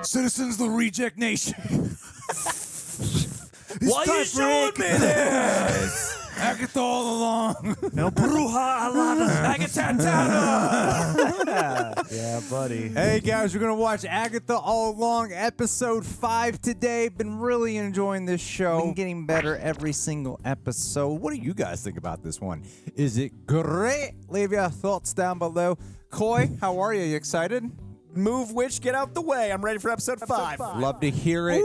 Citizens of the Reject Nation. Why you showing me this? Agatha all along. El Bruja Alana. Agatha. Yeah, buddy. Hey guys, we're gonna watch Agatha All Along, episode 5 today. Been really enjoying this show. Been getting better every single episode. What do you guys think about this one? Is it great? Leave your thoughts down below. Coy, how are you? You excited? Move witch, get out the way. I'm ready for episode 5. Love to hear it.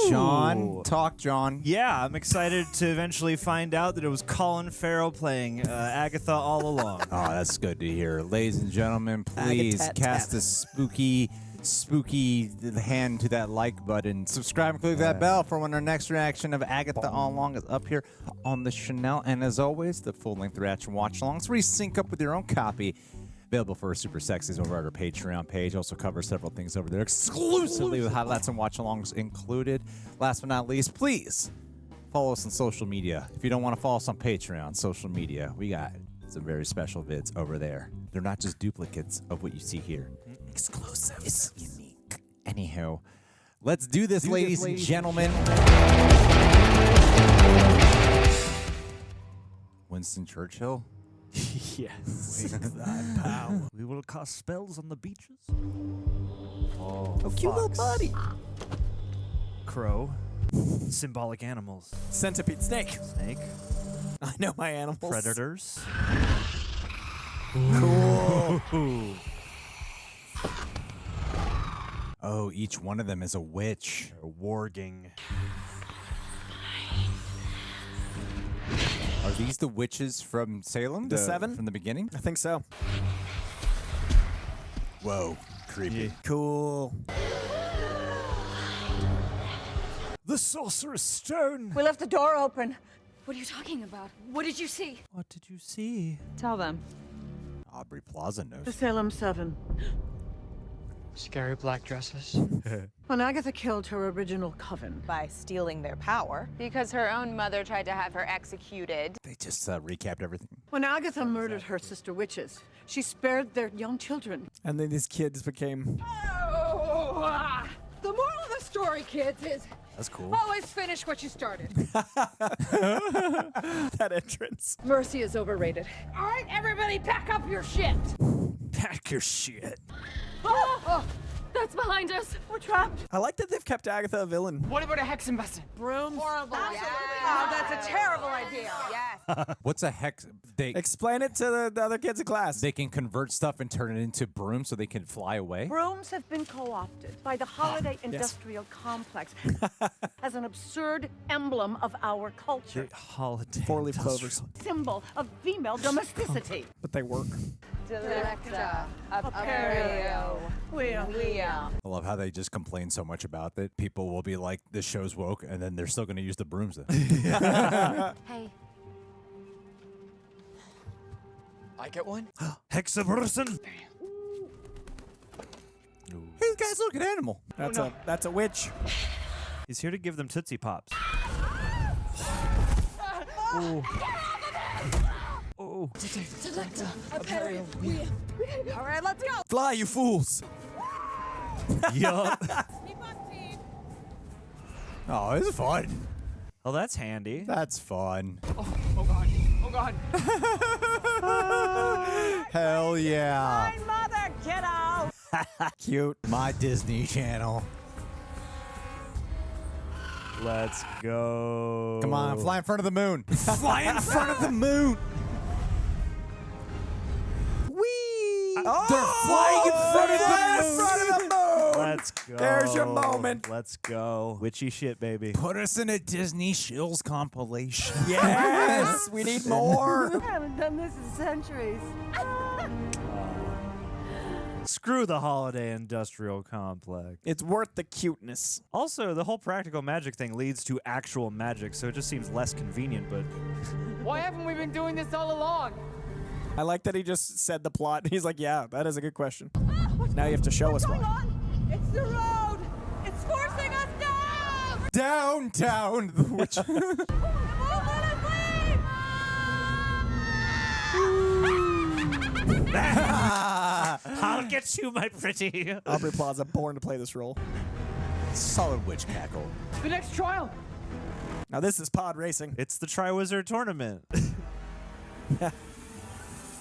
John, talk, John. Yeah, I'm excited to eventually find out that it was Colin Farrell playing Agatha all along. Oh, that's good to hear. Ladies and gentlemen, please cast a spooky hand to that like button. Subscribe and click that bell for when our next reaction of Agatha All Along is up here on the channel. And as always, the full-length reaction watch-alongs where you sync up with your own copy. Available for Super Sexies over at our Patreon page. Also covers several things over there exclusively with highlights and watch-alongs included. Last but not least, please follow us on social media. If you don't want to follow us on Patreon, social media, we got some very special vids over there. They're not just duplicates of what you see here. Exclusive. It's unique. Anyhow, let's do this, ladies and gentlemen. Winston Churchill? Yes. Wake thy power. We will cast spells on the beaches. Oh, cute little buddy. Crow. Symbolic animals. Centipede snake. Snake. I know my animals. Predators. Cool. Oh, each one of them is a witch. Warging. Are these the witches from Salem? The 7? From the beginning? I think so. Whoa, creepy. Yeah. Cool. The Sorcerer's Stone. We left the door open. What are you talking about? What did you see? What did you see? Tell them. Aubrey Plaza knows. The Salem 7. Scary black dresses. When Agatha killed her original coven. By stealing their power. Because her own mother tried to have her executed. They just recapped everything. When Agatha murdered her sister witches, she spared their young children. And then these kids became... The moral of the story, kids, is That's cool. always finish what you started. that entrance. Mercy is overrated. All right, everybody, pack up your shit. Pack your shit. Oh, that's behind us. We're trapped. I like that they've kept Agatha a villain. What about a Hexenbussin? Brooms. Horrible. Oh, that's a terrible idea. Yes. What's a hex? They Explain it to the other kids in class. they can convert stuff and turn it into brooms so they can fly away? Brooms have been co-opted by the holiday industrial complex as an absurd emblem of our culture. Holiday. 4-leaf clovers. Symbol of female domesticity. But they work. Director of Aperio. I love how they just complain so much about that. People will be like, this show's woke, and then they're still going to use the brooms. Hey. I get one? Hexaburson. Hey, guys, look at Animal. That's a witch. He's here to give them Tootsie Pops. Oh. All right, let's go. Fly, you fools. Yup. Oh, it's fun. Oh, that's handy. That's fun. Oh god. Oh god. Hell yeah. My mother, get out! Cute. My Disney Channel. Let's go. Come on, fly in front of the moon. Fly in front of the moon. Whee! They're flying in front of the moon. Let's go. There's your moment. Let's go. Witchy shit, baby. Put us in a Disney Shills compilation. Yes, we need more. I haven't done this in centuries. Screw the holiday industrial complex. It's worth the cuteness. Also, the whole practical magic thing leads to actual magic, so it just seems less convenient, but... Why haven't we been doing this all along? I like that he just said the plot. He's like, yeah, that is a good question. Now you have to show us why. It's the road. It's forcing us down. Downtown. Which... I'll get you, my pretty. Aubrey Plaza, born to play this role. Solid witch cackle. The next trial. Now this is pod racing. It's the Triwizard Tournament.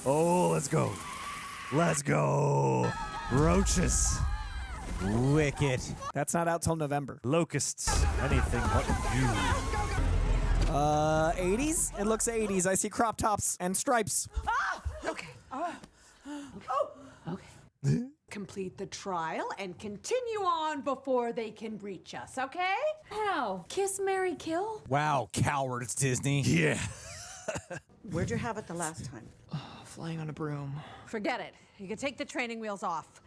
Oh, let's go. Let's go. Roaches. Wicked. That's not out till November. Locusts. Anything but you. 80s? It looks 80s. I see crop tops and stripes. Okay. Okay. Complete the trial and continue on before they can reach us, okay? How? Kiss, marry, kill? Wow, coward, it's Disney. Yeah. Where'd you have it the last time? Flying on a broom. Forget it. You can take the training wheels off.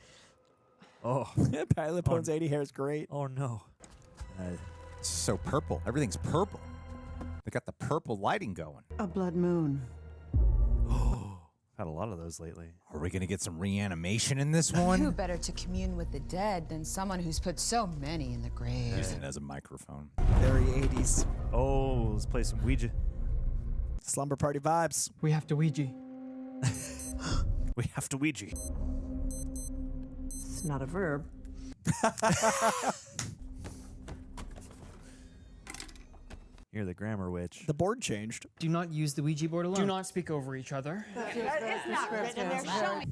Oh. Patti LuPone's 80 hair is great. Oh no. It's so purple. Everything's purple. They got the purple lighting going. A blood moon. Had a lot of those lately. Are we gonna get some reanimation in this Who one? better to commune with the dead than someone who's put so many in the grave? Using it as a microphone. Very 80s. Oh, let's play some Ouija. Slumber party vibes. We have to Ouija. We have to Ouija. It's not a verb. You're the grammar witch. The board changed. Do not use the Ouija board alone. Do not speak over each other. It's not written there. Show me.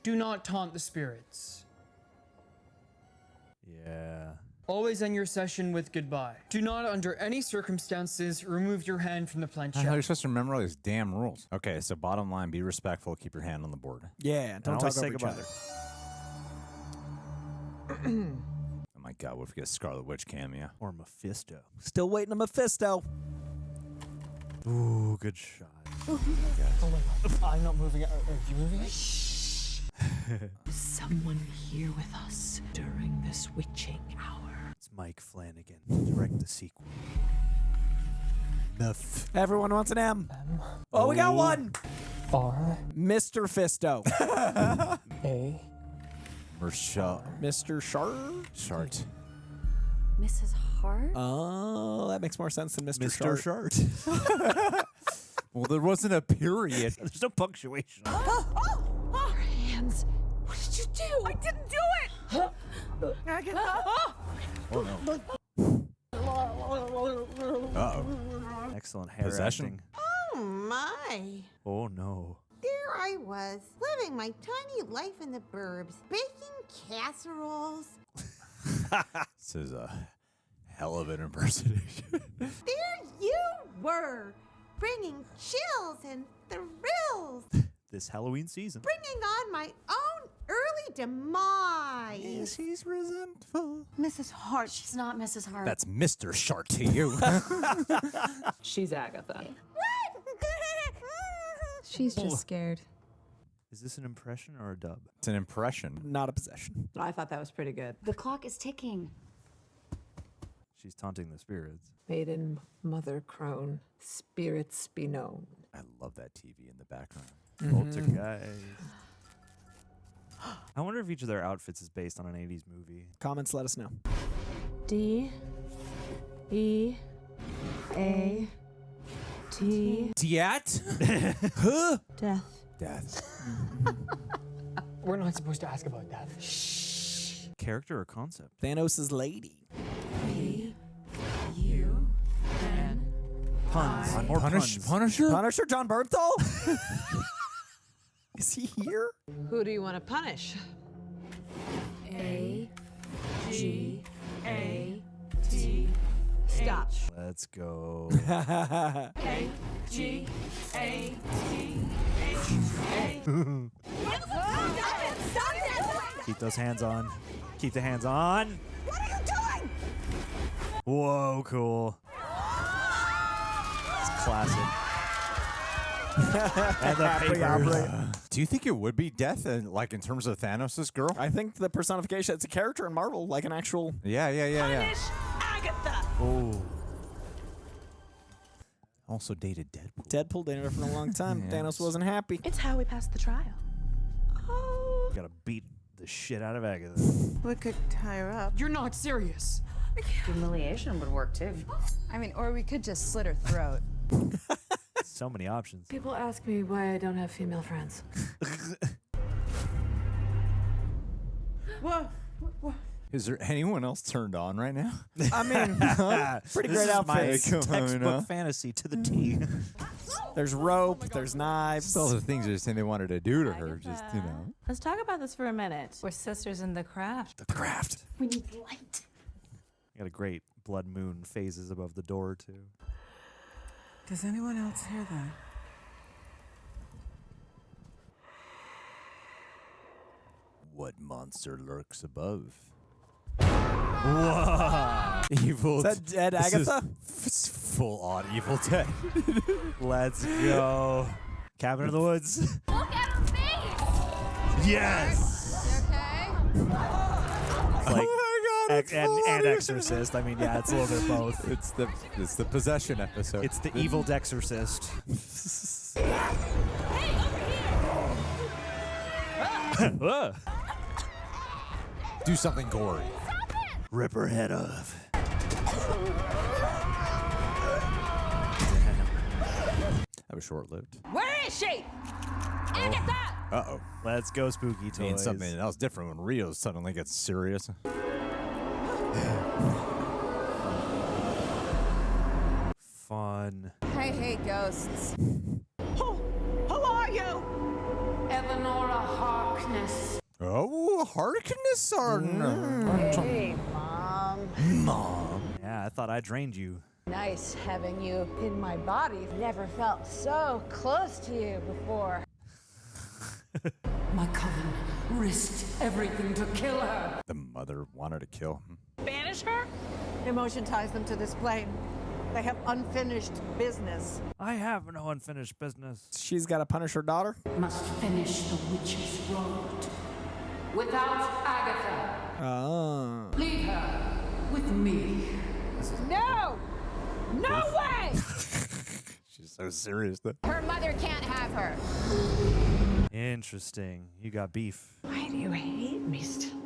Do not taunt the spirits. Yeah. Always end your session with goodbye. Do not, under any circumstances, remove your hand from the I know you're planchette. supposed to remember all these damn rules. Okay, so bottom line, be respectful, keep your hand on the board. Yeah, don't talk always over say each goodbye. other. Oh my god, what if we get a Scarlet Witch cameo? Or Mephisto. Still waiting on Mephisto. Ooh, good shot. I'm not moving it. Are you moving it? Someone here with us during this witching hour. It's Mike Flanagan. Direct the sequel. Everyone wants an M. Oh, we got one. R Mr. Fisto. A Mr. Shart. Mrs. Hart? Oh, that makes more sense than Mr. Mr. Shart. Shart. Well, there wasn't a period. There's no punctuation. Your hands. What did you do? I didn't do it! Agatha! Oh no. Uh-oh. Excellent hair Possession? acting. Oh my. Oh no. There I was, living my tiny life in the burbs, baking casseroles. This is a hell of an impersonation. There you were, bringing chills and thrills, This Halloween season. bringing on my own early demise. She's resentful. Mrs. Hart. She's not Mrs. Hart. That's Mr. Shart to you. She's Agatha. She's just scared. Is this an impression or a dub? It's an impression. Not a possession. I thought that was pretty good. The clock is ticking. She's taunting the spirits. Maiden, mother crone, spirits be known. I love that TV in the background. Poltergeist. I wonder if each of their outfits is based on an 80s movie. Comments, let us know. D. E. A. T. Diat? Death. Death. We're not supposed to ask about that. Character or concept? Thanos' lady. Puns. More puns. Punisher? Punisher John Bernthal? Is he here? Who do you want to punish? A. G. A. Stop. Let's go. A. G. A. T. H. A. Stop it! Keep those hands on. Keep the hands on. What are you doing? Whoa, cool. It's classic. And the papers. Aubrey. Do you think it would be Death, like in terms of Thanos' girl? I think the personification, it's a character in Marvel, like an actual... Yeah. Punish Agatha! Oh. Also dated Deadpool. Deadpool dated her for a long time. Yeah. Thanos wasn't happy. It's how we passed the trial. Oh, Gotta beat the shit out of Agatha. we could tie her up. You're not serious. Humiliation would work too. I mean, or we could just slit her throat. So many options. People ask me why I don't have female friends. Whoa. Is there anyone else turned on right now? I mean, pretty This great is my outfits. textbook fantasy to the T. There's rope, there's knives. All the things they're saying they wanted to do to her, just, Let's talk about this for a minute. We're sisters in the craft. The craft. We need light. Got a great blood moon phases above the door, too. Does anyone else hear that? What monster lurks above? Whoa. Evil. Is that dead This is Agatha? full on Evil Dead. Let's go. Cabin in the Woods. Look at her face! Yes! Okay. Like, Oh my God! and Exorcist. I mean, yeah, it's a little bit of both. It's the possession episode. It's the evil Dexorcist. Whoa. Do something gory. Rip her head off. That was short-lived. Where is she? Agatha! Uh-oh. Let's go, spooky toys. Means something else different when Rio suddenly gets serious. Fun. Hey, ghosts. Who are you? Eleanora Harkness. Oh, Harkness are Hey, Mom. Yeah, I thought I drained you. Nice having you in my body. Never felt so close to you before. My coven risked everything to kill her. The mother wanted to kill him. Banish her? Emotion ties them to this plane. They have unfinished business. I have no unfinished business. She's got to punish her daughter. Must finish the witch's road. Without Agatha, Oh. leave her with me. No! No way! She's so serious, though. Her mother can't have her. Interesting. You got beef. Why do you hate me still?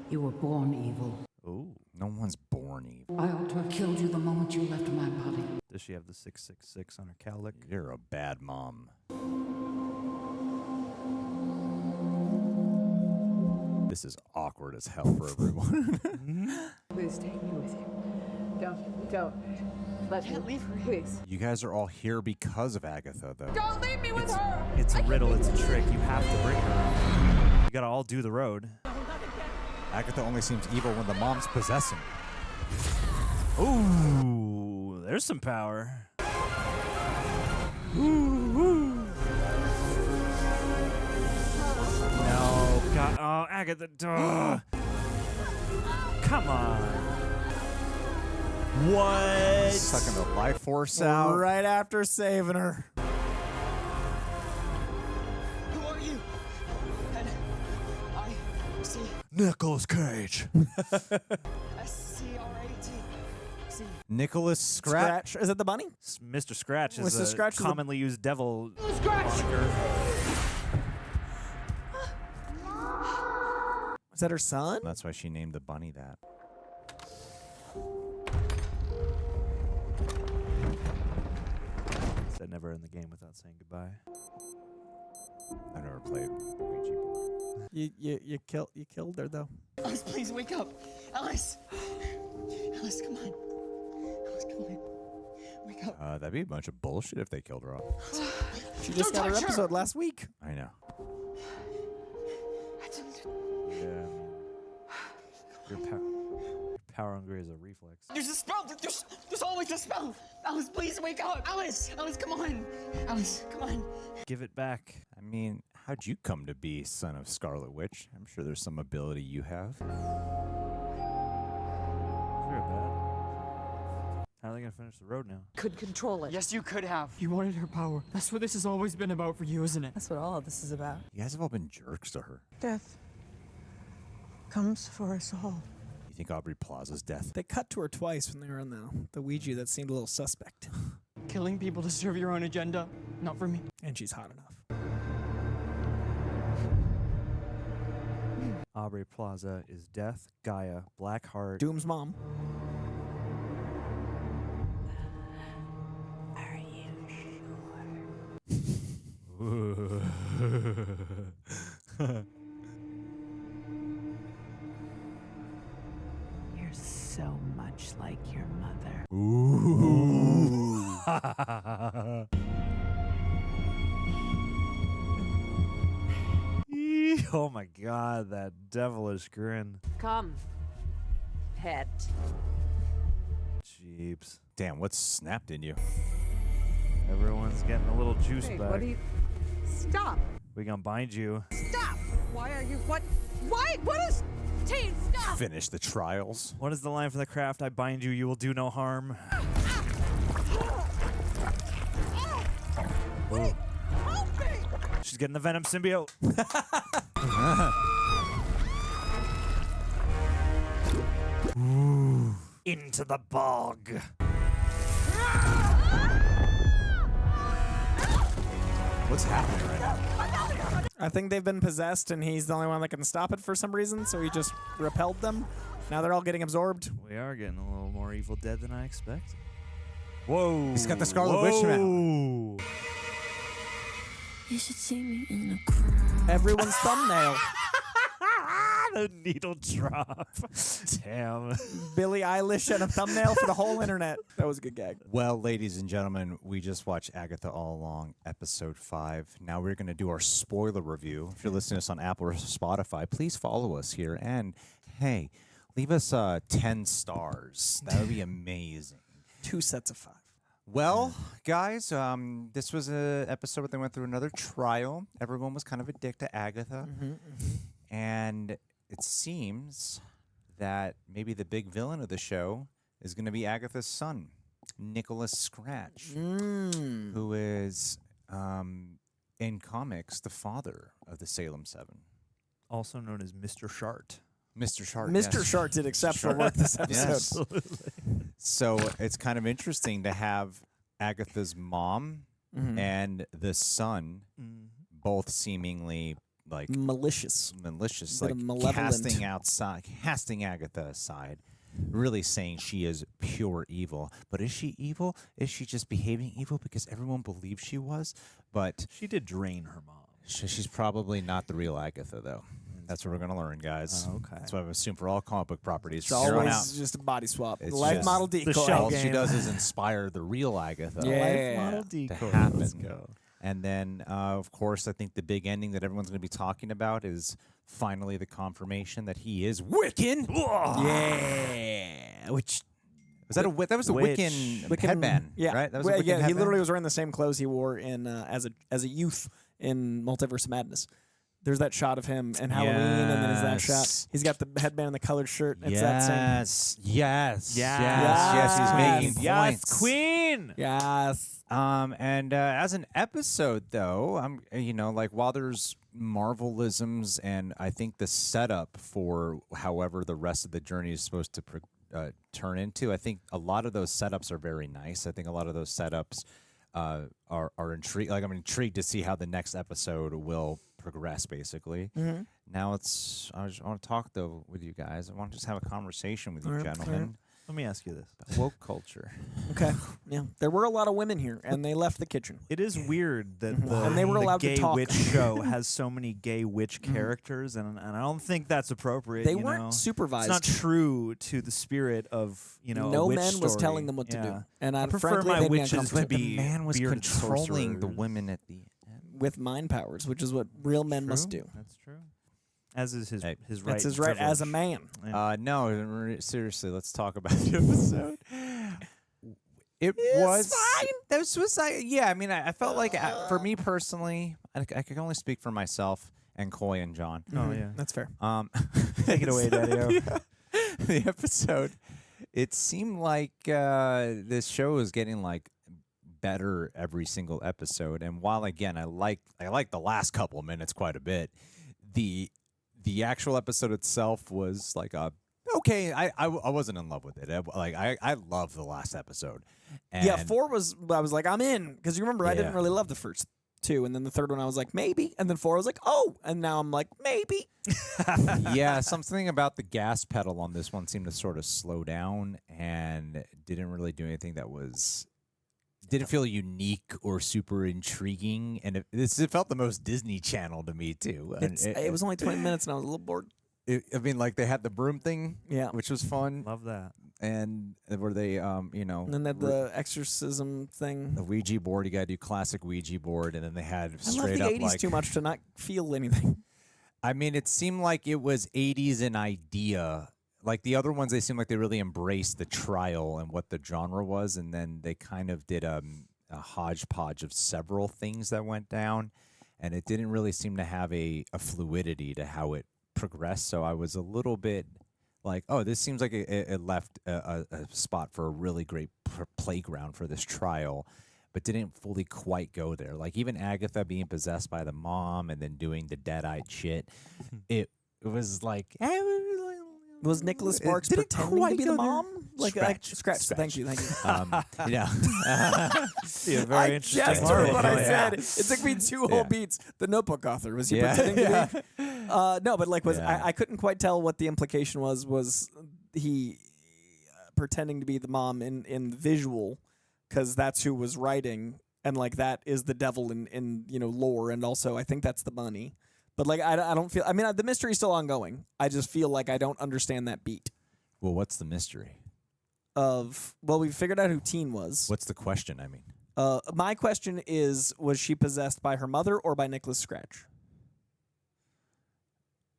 You were born evil. Ooh. No one's born evil. I ought to have killed you the moment you left my body. Does she have the 666 on her cowlick? You're a bad mom. This is awkward as hell for everyone. Please take me with you. Don't. Let me leave her, please. You guys are all here because of Agatha, though. Don't leave me with her. It's a riddle. It's a trick. You have to bring her. You gotta all do the road. Agatha only seems evil when the mom's possessing. Ooh, there's some power. Ooh. No, God. Oh, Agatha. Come on. What? Sucking the life force out. Right after saving her. Who are you? And I see Nicolas Cage. SCRAT. Nicholas Scratch. Is it the bunny? Mr. Scratch is Mr. a Scratch is a- commonly used devil. Scratch! Is that her son? That's why she named the bunny that. Said never in the game without saying goodbye. I've never played Ouija board. You killed her though. Alice, please wake up. Alice. Alice, come on. Alice, come on. Wake up. That'd be a bunch of bullshit if they killed her off. She just got her touch her. episode last week. I know. Yeah. Your power hungry is a reflex. There's a spell. There's always a spell. Alice, please wake up. Alice, come on. Alice, come on. Give it back. I mean, how'd you come to be son of Scarlet Witch? I'm sure there's some ability you have. Sure, bad. How are they gonna finish the road now? Could control it. Yes, you could have. You wanted her power. That's what this has always been about for you, isn't it? That's what all of this is about. You guys have all been jerks to her. Death comes for us all. You think Aubrey Plaza's death? They cut to her twice when they were on the Ouija. That seemed a little suspect. Killing people to serve your own agenda. Not for me. And she's hot enough. Aubrey Plaza is Death, Gaia, Blackheart. Doom's mom. Are you sure? so much like your mother. Ooh. Oh my god, that devilish grin. Come, pet. Jeeps. Damn, what's snapped in you? Everyone's getting a little juice Hey, back. what do you... Stop! We gonna bind you. Stop! Why are you... What? Why? What is... Team, stop! Finish the trials. What is the line from the craft? I bind you, you will do no harm. Wait, help me! She's getting the Venom symbiote. Ooh. Into the bog. What's happening right now? I think they've been possessed, and he's the only one that can stop it for some reason, so he just repelled them. Now they're all getting absorbed. We are getting a little more Evil Dead than I expected. Whoa. He's got the Scarlet Witch now. You should see me in the crowd. Everyone's thumbnail. The needle drop. Damn. Billie Eilish and a thumbnail for the whole internet. That was a good gag. Well, ladies and gentlemen, we just watched Agatha All Along, episode 5. Now we're going to do our spoiler review. If you're listening to us on Apple or Spotify, please follow us here. And, hey, leave us 10 stars. That would be amazing. 2 sets of 5. Well, guys, this was an episode where they went through another trial. Everyone was kind of a dick to Agatha. And it seems that maybe the big villain of the show is going to be Agatha's son, Nicholas Scratch, who is, in comics, the father of the Salem 7. Also known as Mr. Shart. Mr. Shart. Mr. Yes. Shart did exceptional work this episode. Yes. So it's kind of interesting to have Agatha's mom and the son both seemingly like malicious, like malevolent. casting Agatha aside, really saying she is pure evil. But is she evil? Is she just behaving evil because everyone believes she was? But she did drain her mom. She's probably not the real Agatha, though. That's what we're going to learn, guys. Oh, okay. That's what I assume for all comic book properties. It's always just a body swap. It's Life just model decoy. all she does is inspire the real Agatha Life model to decoy. happen. Let's go. And then, of course, I think the big ending that everyone's going to be talking about is finally the confirmation that he is Wiccan. Yeah, which was that that was a Wiccan headband, yeah, right? That was a Wiccan yeah. He headband? literally was wearing the same clothes he wore in as a youth in Multiverse of Madness. There's that shot of him in Halloween, and then there's that shot. He's got the headband and the colored shirt. It's that same. Yes. He's making points. Yes, Queen. Yes. And as an episode, though, while there's Marvelisms, and I think the setup for however the rest of the journey is supposed to turn into, I think a lot of those setups are very nice. I think a lot of those setups are intrigued. Like, I'm intrigued to see how the next episode will progress, basically. Now I just want to talk though with you guys. I want to just have a conversation with you, gentlemen. Let me ask you this. Woke culture. Okay. Yeah. There were a lot of women here, and they left the kitchen. It is weird that and they were allowed the to gay talk. witch show has so many gay witch characters, and I don't think that's appropriate. They weren't supervised. It's not true to the spirit of no a witch man was story. telling them what to do. And I prefer frankly, my they'd be witches to uncomfortable. be The man was bearded controlling the sorcerers. women at the with mind powers, which is what real men must do. That's true. As is his right. That's his right as a man. No, seriously, let's talk about the episode. It was fine. This was yeah. I mean, I felt like for me personally, I can only speak for myself and Coy and John. Oh yeah, that's fair. Take it away, Daddy-O. The episode, it seemed like this show is getting like better every single episode. And while again, I like the last couple of minutes quite a bit, the actual episode itself was like okay. I wasn't in love with it. I loved the last episode. And yeah, 4 was. I was like, I'm in, because you remember I didn't really love the first 2, and then the third one I was like maybe, and then 4 I was like oh, and now I'm like maybe. Yeah, something about the gas pedal on this one seemed to sort of slow down and didn't really do anything that didn't feel unique or super intriguing, and it felt the most Disney Channel to me too. It was only 20 minutes, and I was a little bored. I mean, like they had the broom thing, yeah, which was fun. Love that. and where they, you know, And then they had the exorcism thing. the Ouija board. You got to do classic Ouija board, and then they had I love straight the up 80s like too much to not feel anything. I mean, it seemed like it was 80s in idea. Like the other ones, they seemed like they really embraced the trial and what the genre was, and then they kind of did a hodgepodge of several things that went down, and it didn't really seem to have a fluidity to how it progressed. So I was a little bit like, oh, this seems like it left a spot for a really great playground for this trial, but didn't fully quite go there. Like even Agatha being possessed by the mom and then doing the dead-eyed shit, it was like... Was Nicholas Sparks pretending to be the mom? Scratch. Thank you. Yeah. Very interesting. Just heard what I said. It took me two whole beats. The Notebook author, was he pretending to be? No, but like I couldn't quite tell what the implication was. Was he pretending to be the mom in visual? Because that's who was writing, and like that is the devil in lore, and also I think that's the bunny. But like I don't feel. I mean, the mystery's still ongoing. I just feel like I don't understand that beat. Well, what's the mystery? We figured out who Teen was. What's the question? I mean, my question is: was she possessed by her mother or by Nicholas Scratch?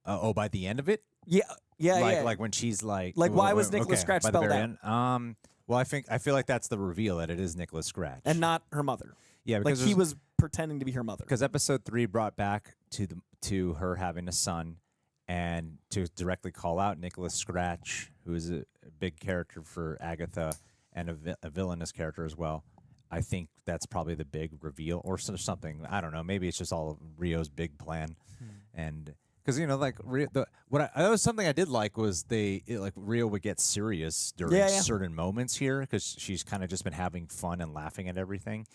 By the end of it? Yeah. Like when she's like, why was Nicholas Scratch spelled out? Well, I feel like that's the reveal that it is Nicholas Scratch and not her mother. Yeah, because he was pretending to be her mother. Because episode 3 brought back to her having a son, and to directly call out Nicholas Scratch, who is a big character for Agatha and a villainous character as well. I think that's probably the big reveal or something. I don't know. Maybe it's just all of Rio's big plan, and. Because like that was something I did like was Rio would get serious during certain moments here because she's kind of just been having fun and laughing at everything,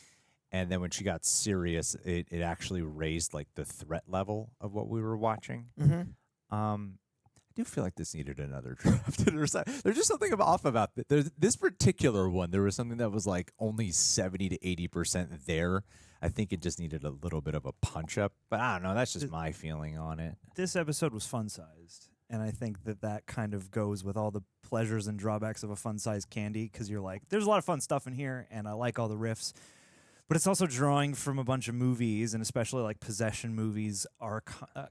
and then when she got serious, it actually raised like the threat level of what we were watching. Mm-hmm. I do feel like this needed another draft. There's just something off about this particular one. There was something that was like only 70 to 80% there. I think it just needed a little bit of a punch up, but I don't know. That's just my feeling on it. This episode was fun-sized, and I think that kind of goes with all the pleasures and drawbacks of a fun-sized candy, because you're like, there's a lot of fun stuff in here, and I like all the riffs, but it's also drawing from a bunch of movies, and especially like possession movies are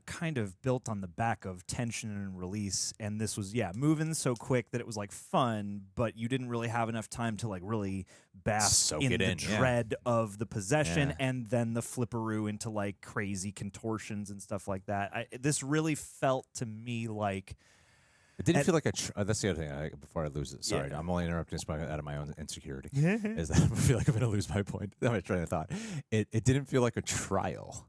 kind of built on the back of tension and release, and this was, moving so quick that it was like fun, but you didn't really have enough time to like really bask in the dread of the possession and then the flipperoo into like crazy contortions and stuff like that. This really felt to me like... It didn't feel like that's the other thing. Before I lose it, sorry, I'm only interrupting this out of my own insecurity. Is that I feel like I'm going to lose my point? That's my train of thought. It didn't feel like a trial.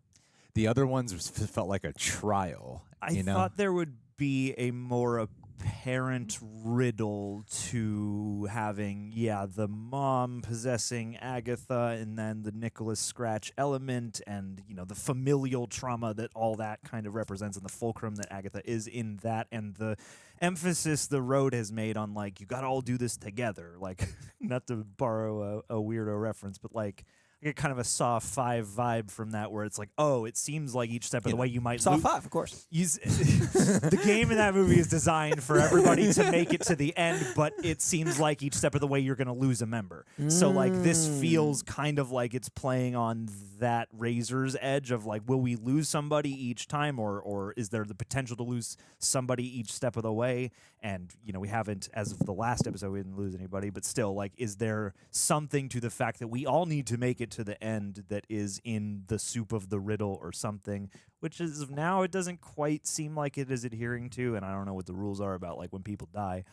The other ones felt like a trial. I thought there would be a more apparent riddle to having, the mom possessing Agatha, and then the Nicholas Scratch element, and the familial trauma that all that kind of represents, and the fulcrum that Agatha is in that, and the emphasis the road has made on like you got to all do this together. Like, not to borrow a weirdo reference, but like I get kind of a Saw 5 vibe from that, where it's like, oh, it seems like each step of the way you might Saw 5, of course. The game in that movie is designed for everybody to make it to the end, but it seems like each step of the way you're going to lose a member. So like this feels kind of like it's playing on that razor's edge of like, will we lose somebody each time, or is there the potential to lose somebody each step of the way? And we haven't, as of the last episode, we didn't lose anybody, but still, like, is there something to the fact that we all need to make it to the end that is in the soup of the riddle or something, which is of now it doesn't quite seem like it is adhering to, and I don't know what the rules are about like when people die.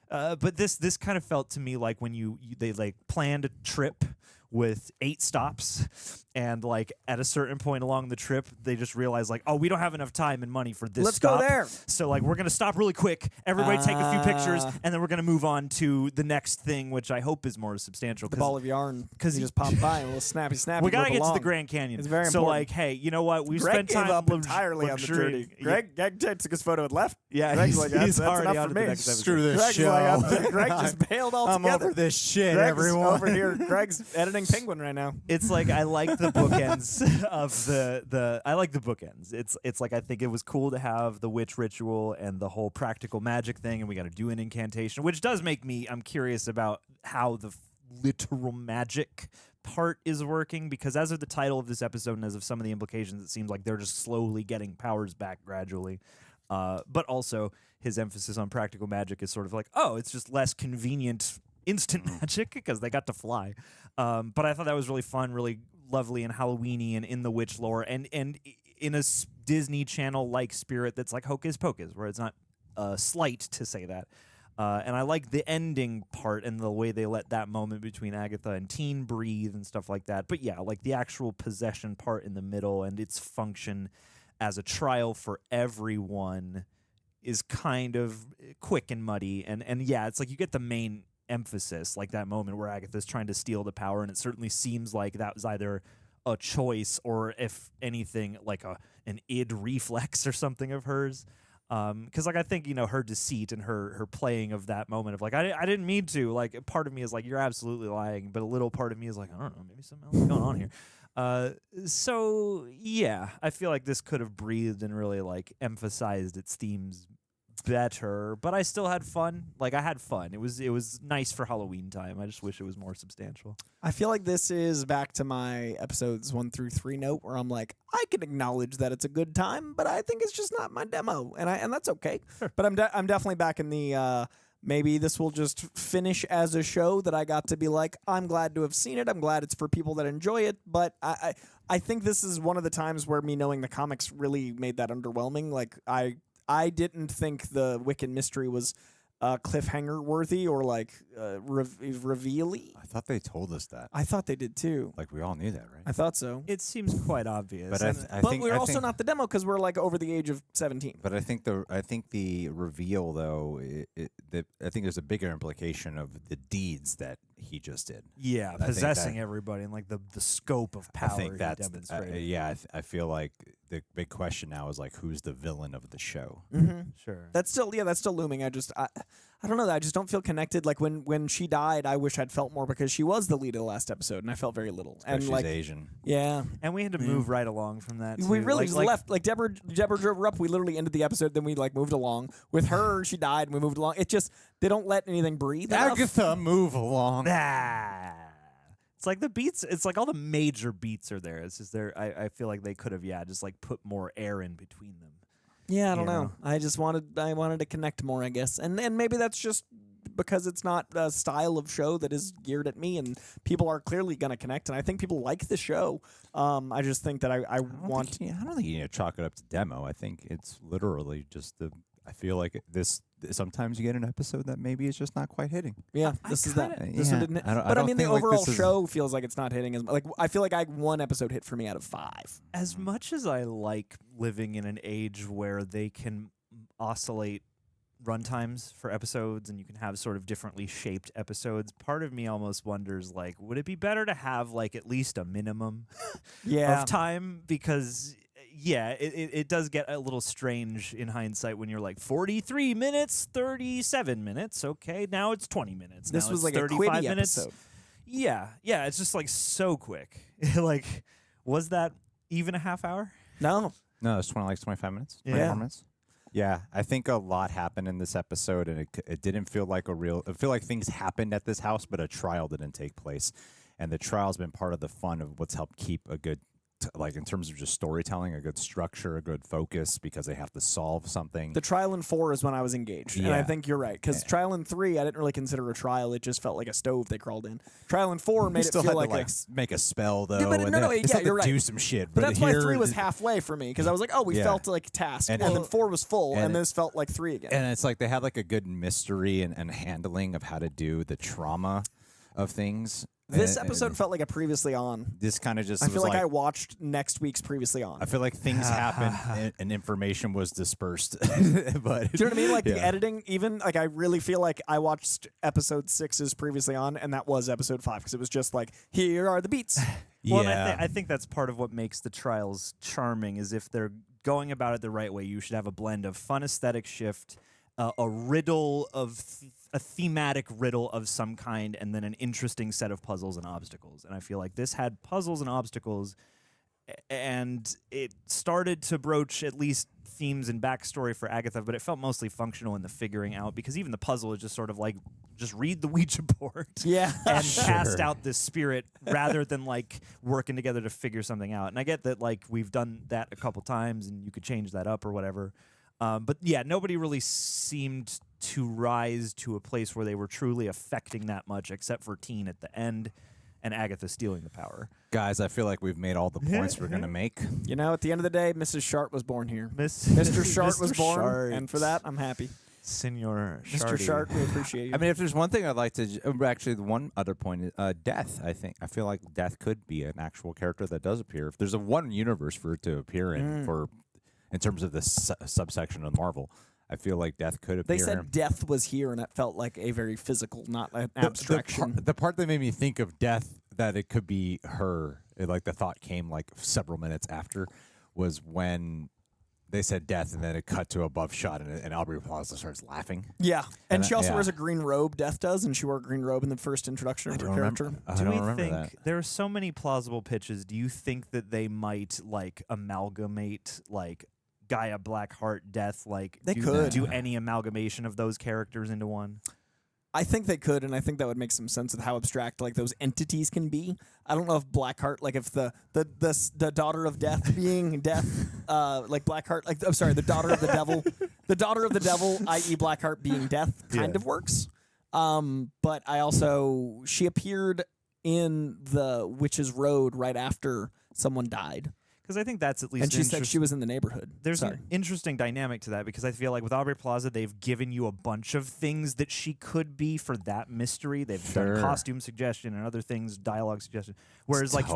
But this kind of felt to me like when they like planned a trip with 8 stops, and like at a certain point along the trip they just realized like, oh, we don't have enough time and money for this Let's stop. go there. So like we're gonna stop really quick, everybody take a few pictures, and then we're gonna move on to the next thing, which I hope is more substantial. The ball of yarn, because he just popped by and a little snappy. We gotta get to the Grand Canyon. It's very so important. like, hey, you know what? We Greg spent time gave up entirely on the journey. Greg took his photo and left. Yeah, Greg's like, that's already enough on for to the me. next episode. Screw this Greg's show. Like, Greg just bailed altogether. I'm over this shit, Greg's everyone. over here. Greg's editing imagining Penguin right now. It's like I like the bookends of the I like the bookends. It's like I think it was cool to have the witch ritual and the whole practical magic thing, and we got to do an incantation, which does make me I'm curious about how the literal magic part is working, because as of the title of this episode and as of some of the implications, it seems like they're just slowly getting powers back gradually. But also his emphasis on practical magic is sort of like, oh, it's just less convenient instant magic because they got to fly. But I thought that was really fun, really lovely and Halloweeny and in the witch lore, and in a Disney Channel like spirit that's like hocus pocus, where it's not slight to say that. And I like the ending part and the way they let that moment between Agatha and Teen breathe and stuff like that. But yeah, like the actual possession part in the middle and its function as a trial for everyone is kind of quick and muddy. And yeah, it's like you get the main emphasis, like that moment where Agatha's trying to steal the power, and it certainly seems like that was either a choice or, if anything, like an id reflex or something of hers. Because like I think, you know, her deceit and her playing of that moment of like I didn't mean to, like part of me is like you're absolutely lying, but a little part of me is like I don't know, maybe something else is going on here. So yeah, I feel like this could have breathed and really like emphasized its themes better, but I still had fun. Like I had fun. It was nice for Halloween time. I just wish it was more substantial. I feel like this is back to my episodes 1 through 3 note where I'm like, I can acknowledge that it's a good time, but I think it's just not my demo, and that's okay. Sure. But I'm definitely back in the maybe this will just finish as a show that I got to be like, I'm glad to have seen it. I'm glad it's for people that enjoy it, but I think this is one of the times where me knowing the comics really made that underwhelming. Like I didn't think the Wiccan mystery was cliffhanger worthy or like reveal-y. I thought they told us that. I thought they did too. Like we all knew that, right? I thought so. It seems quite obvious. But I but think we're also not the demo because we're like over the age of 17. But I think the reveal though, I think there's a bigger implication of the deeds that he just did. Yeah, possessing everybody and like the scope of power. I think he that's demonstrated. I feel like the big question now is like who's the villain of the show. Mm-hmm. Sure. That's still looming. I don't know. I just don't feel connected. Like when she died, I wish I'd felt more because she was the lead of the last episode, and I felt very little. And she's like Asian. Yeah. And we had to move right along from that. We too. really like, just left. Like Debra drove Rupp. We literally ended the episode. Then we like moved along with her. She died. And we moved along. It just they don't let anything breathe. Agatha, move along. It's like the beats. It's like all the major beats are there. It's just there. I feel like they could have just like put more air in between them. Yeah, I don't know. I wanted to connect more, I guess, and maybe that's just because it's not a style of show that is geared at me, and people are clearly going to connect, and I think people like the show. I just think that I don't think you need to chalk it up to demo. I think it's literally just I feel like this. Sometimes you get an episode that maybe is just not quite hitting. Yeah, this one didn't hit. But I mean, the like overall show feels like it's not hitting as like. I feel like one episode hit for me out of 5. As much as I like living in an age where they can oscillate runtimes for episodes and you can have sort of differently shaped episodes, part of me almost wonders, like, would it be better to have like at least a minimum of time? Because it does get a little strange in hindsight when you're like 43 minutes, 37 minutes. Okay, now it's 20 minutes. This now was it's like 35 a quickie minutes. episode. Yeah, it's just like so quick. Like, was that even a half hour? No, it's 25 minutes. 24 minutes. Yeah, I think a lot happened in this episode, and it didn't feel like I feel like things happened at this house, but a trial didn't take place, and the trial's been part of the fun of what's helped keep a good. Like in terms of just storytelling, a good structure, a good focus, because they have to solve something. The trial in 4 is when I was engaged, and I think you're right. Because trial in 3, I didn't really consider a trial; it just felt like a stove they crawled in. Trial in 4 made it feel like make a spell though. Yeah, but you're right. Do some shit. But that's why 3 was halfway for me because I was like, oh, we felt like tasked, and then 4 was full, and this felt like 3 again. And it's like they had like a good mystery and handling of how to do the trauma of things. This episode felt like a previously on. This kind of just. I feel like I watched next week's previously on. I feel like things happened and information was dispersed. But do you know what I mean? Like the editing, even like I really feel like I watched episode 6's previously on, and that was episode 5 because it was just like here are the beats. Well, I think that's part of what makes the trials charming is if they're going about it the right way. You should have a blend of fun aesthetic shift, a riddle of a thematic riddle of some kind, and then an interesting set of puzzles and obstacles. And I feel like this had puzzles and obstacles, and it started to broach at least themes and backstory for Agatha, but it felt mostly functional in the figuring out, because even the puzzle is just sort of like, just read the Ouija board and cast out this spirit rather than like working together to figure something out. And I get that like we've done that a couple times and you could change that up or whatever. But yeah, nobody really seemed to rise to a place where they were truly affecting that much, except for Teen at the end and Agatha stealing the power. Guys, I feel like we've made all the points we're going to make. You know, at the end of the day, Mrs. Shart was born here. Mr. Shart was born, Shart. and for that, I'm happy. Senor Mr. Shart, we appreciate you. I mean, if there's one thing I'd like to, actually, one other point is Death. I feel like Death could be an actual character that does appear. If there's a one universe for it to appear in, in terms of this subsection of Marvel, I feel like Death could appear. They said Death was here, and that felt like a very physical, not an abstraction. The part that made me think of Death, that it could be her, like the thought came like several minutes after, was when they said Death, and then it cut to a above shot, and Aubrey Plaza starts laughing. Yeah, and she also wears a green robe. Death does, and she wore a green robe in the first introduction of her character. Do we think there are so many plausible pitches? Do you think that they might like amalgamate like Gaia, Blackheart, Death? Like they could do any amalgamation of those characters into one? I think they could, and I think that would make some sense of how abstract like those entities can be. I don't know if Blackheart, like if the daughter of Death being Death, like Blackheart, like I'm sorry, the daughter of the devil, i.e. Blackheart being Death, kind of works. But she appeared in the Witch's Road right after someone died. Because I think that's at least. And she said she was in the neighborhood. There's an interesting dynamic to that, because I feel like with Aubrey Plaza, they've given you a bunch of things that she could be for that mystery. They've done costume suggestion and other things, dialogue suggestion. Whereas like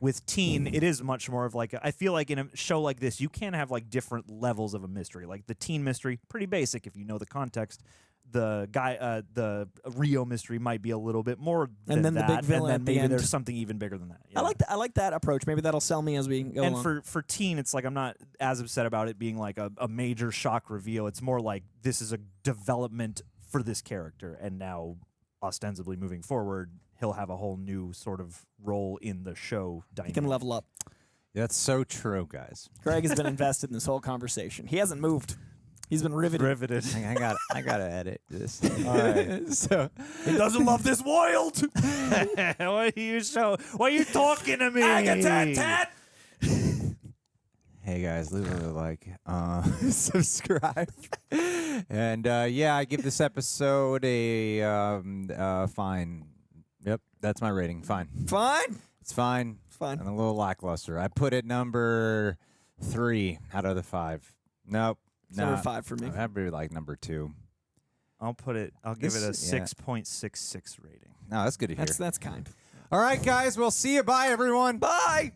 with Teen, it is much more of like, I feel like in a show like this, you can have like different levels of a mystery. Like the Teen mystery, pretty basic if you know the context. The Rio mystery might be a little bit more than and then that, the big villain and then maybe at the end. there's something even bigger than that. Yeah. I like that approach. Maybe that'll sell me as we go along. And for Teen, it's like I'm not as upset about it being like a major shock reveal. It's more like this is a development for this character, and now ostensibly moving forward, he'll have a whole new sort of role in the show dynamic. He can level up. That's so true, guys. Greg has been invested in this whole conversation. He hasn't moved. He's been riveted. I gotta edit this. All right. So he doesn't love this wild. Why are you talking to me? Agatha. Hey guys, leave a like, subscribe, and yeah, I give this episode a fine. Yep, that's my rating. Fine. Fine. It's fine. It's fine. And a little lackluster. I put it number 3 out of the 5. Nope. It's number 5 for me. I'd be like number 2. I'll give it a 6.66 rating. No, that's good to hear. That's kind. All right, guys. We'll see you. Bye, everyone. Bye.